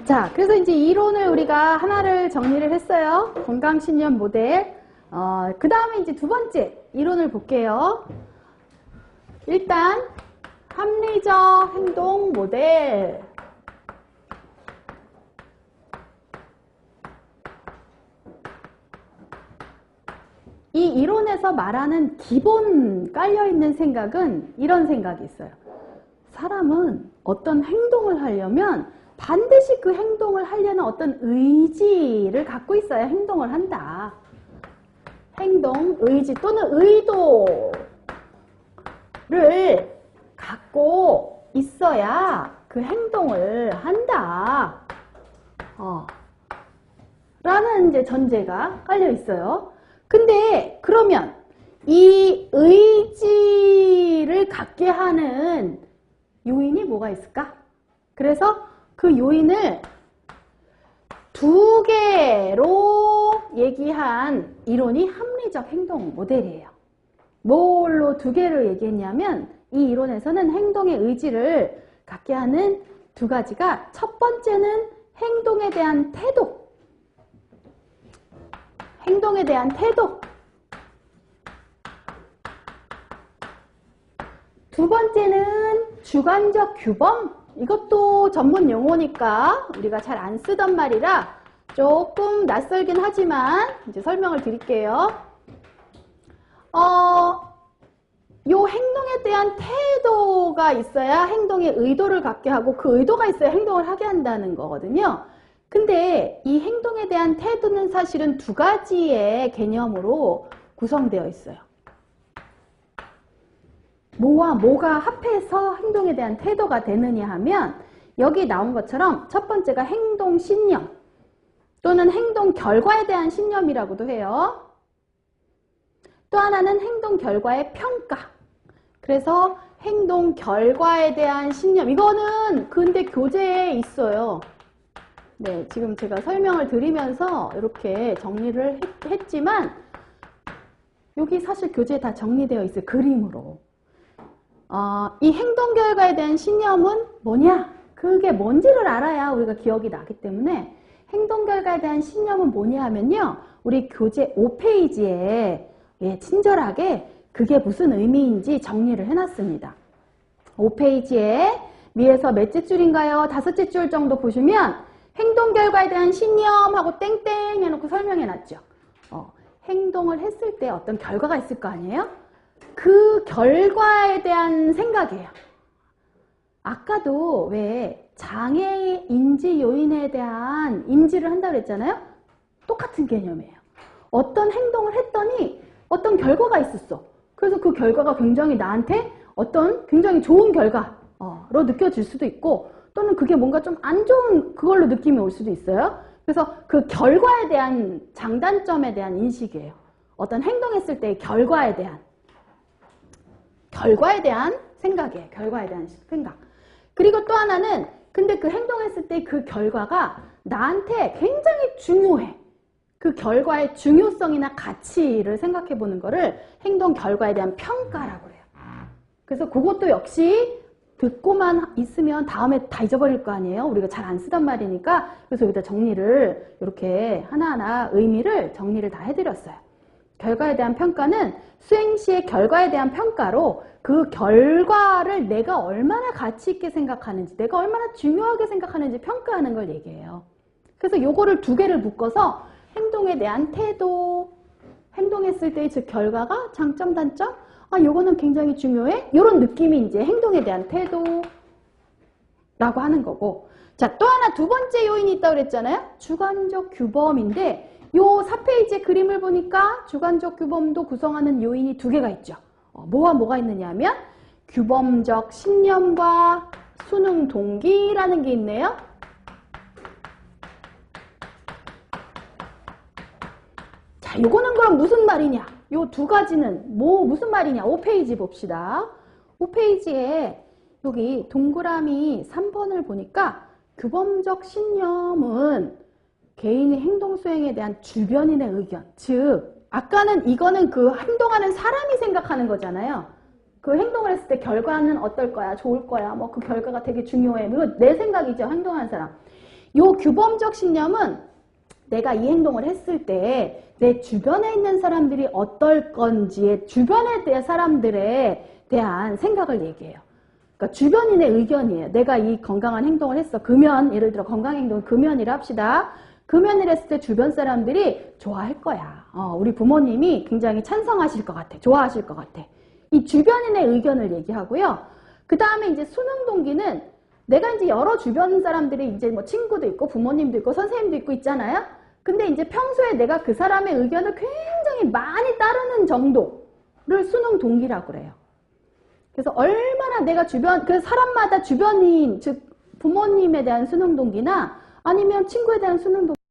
자, 그래서 이제 이론을 우리가 하나를 정리를 했어요. 건강신념 모델. 그 다음에 이제 두 번째 이론을 볼게요. 일단, 합리적 행동 모델. 이 이론에서 말하는 기본 깔려있는 생각은 이런 생각이 있어요. 사람은 어떤 행동을 하려면 반드시 그 행동을 하려는 어떤 의지를 갖고 있어야 행동을 한다. 행동, 의지 또는 의도를 갖고 있어야 그 행동을 한다. 라는 이제 전제가 깔려 있어요. 근데 그러면 이 의지를 갖게 하는 요인이 뭐가 있을까? 그래서 그 요인을 두 개로 얘기한 이론이 합리적 행동 모델이에요. 뭘로 두 개로 얘기했냐면 이 이론에서는 행동의 의지를 갖게 하는 두 가지가 첫 번째는 행동에 대한 태도. 행동에 대한 태도. 두 번째는 주관적 규범. 이것도 전문 용어니까 우리가 잘 안 쓰던 말이라 조금 낯설긴 하지만 이제 설명을 드릴게요. 요 행동에 대한 태도가 있어야 행동의 의도를 갖게 하고 그 의도가 있어야 행동을 하게 한다는 거거든요. 근데 이 행동에 대한 태도는 사실은 두 가지의 개념으로 구성되어 있어요. 뭐와 뭐가 합해서 행동에 대한 태도가 되느냐 하면 여기 나온 것처럼 첫 번째가 행동 신념 또는 행동 결과에 대한 신념이라고도 해요. 또 하나는 행동 결과의 평가. 그래서 행동 결과에 대한 신념. 이거는 근데 교재에 있어요. 네, 지금 제가 설명을 드리면서 이렇게 정리를 했지만 여기 사실 교재에 다 정리되어 있어요. 그림으로. 이 행동 결과에 대한 신념은 뭐냐? 그게 뭔지를 알아야 우리가 기억이 나기 때문에 행동 결과에 대한 신념은 뭐냐 하면요. 우리 교재 5페이지에 친절하게 그게 무슨 의미인지 정리를 해놨습니다. 5페이지에 위에서 몇째 줄인가요? 5째 줄 정도 보시면 행동 결과에 대한 신념하고 땡땡 해놓고 설명해놨죠. 행동을 했을 때 어떤 결과가 있을 거 아니에요? 그 결과에 대한 생각이에요. 아까도 왜 장애 인지 요인에 대한 인지를 한다고 했잖아요. 똑같은 개념이에요. 어떤 행동을 했더니 어떤 결과가 있었어. 그래서 그 결과가 굉장히 나한테 어떤 굉장히 좋은 결과로 느껴질 수도 있고 또는 그게 뭔가 좀 안 좋은 그걸로 느낌이 올 수도 있어요. 그래서 그 결과에 대한 장단점에 대한 인식이에요. 어떤 행동했을 때의 결과에 대한 생각이에요. 결과에 대한 생각. 그리고 또 하나는 근데 그 행동했을 때 그 결과가 나한테 굉장히 중요해. 그 결과의 중요성이나 가치를 생각해 보는 거를 행동 결과에 대한 평가라고 해요. 그래서 그것도 역시 듣고만 있으면 다음에 다 잊어버릴 거 아니에요. 우리가 잘 안 쓰던 말이니까. 그래서 여기다 정리를 이렇게 하나하나 의미를 정리를 다 해드렸어요. 결과에 대한 평가는 수행 시의 결과에 대한 평가로 그 결과를 내가 얼마나 가치 있게 생각하는지, 내가 얼마나 중요하게 생각하는지 평가하는 걸 얘기해요. 그래서 요거를 두 개를 묶어서 행동에 대한 태도, 행동했을 때의 즉 결과가 장점, 단점, 요거는 굉장히 중요해. 요런 느낌이 이제 행동에 대한 태도라고 하는 거고. 자, 또 하나 두 번째 요인이 있다고 그랬잖아요. 주관적 규범인데 요 4페이지의 그림을 보니까 주관적 규범도 구성하는 요인이 두 개가 있죠. 뭐와 뭐가 있느냐 하면 규범적 신념과 수능 동기라는 게 있네요. 자, 요거는 그럼 무슨 말이냐? 요 두 가지는 무슨 말이냐? 5페이지 봅시다. 5페이지에 여기 동그라미 3번을 보니까 규범적 신념은 개인의 행동 수행에 대한 주변인의 의견. 즉, 아까는 이거는 그 행동하는 사람이 생각하는 거잖아요. 그 행동을 했을 때 결과는 어떨 거야? 좋을 거야? 뭐 그 결과가 되게 중요해. 이거 내 생각이죠. 행동하는 사람. 요 규범적 신념은 내가 이 행동을 했을 때 내 주변에 있는 사람들이 어떨 건지에 주변에 대한 사람들에 대한 생각을 얘기해요. 그러니까 주변인의 의견이에요. 내가 이 건강한 행동을 했어. 금연, 예를 들어 건강행동을 금연이라 합시다. 금연을 했을 때 주변 사람들이 좋아할 거야. 우리 부모님이 굉장히 찬성하실 것 같아. 좋아하실 것 같아. 이 주변인의 의견을 얘기하고요. 그 다음에 이제 수능 동기는 내가 이제 여러 주변 사람들이 이제 뭐 친구도 있고 부모님도 있고 선생님도 있고 있잖아요. 근데 이제 평소에 내가 그 사람의 의견을 굉장히 많이 따르는 정도를 수능 동기라고 그래요. 그래서 얼마나 내가 그 사람마다 주변인, 즉 부모님에 대한 수능 동기나 아니면 친구에 대한 수능 동기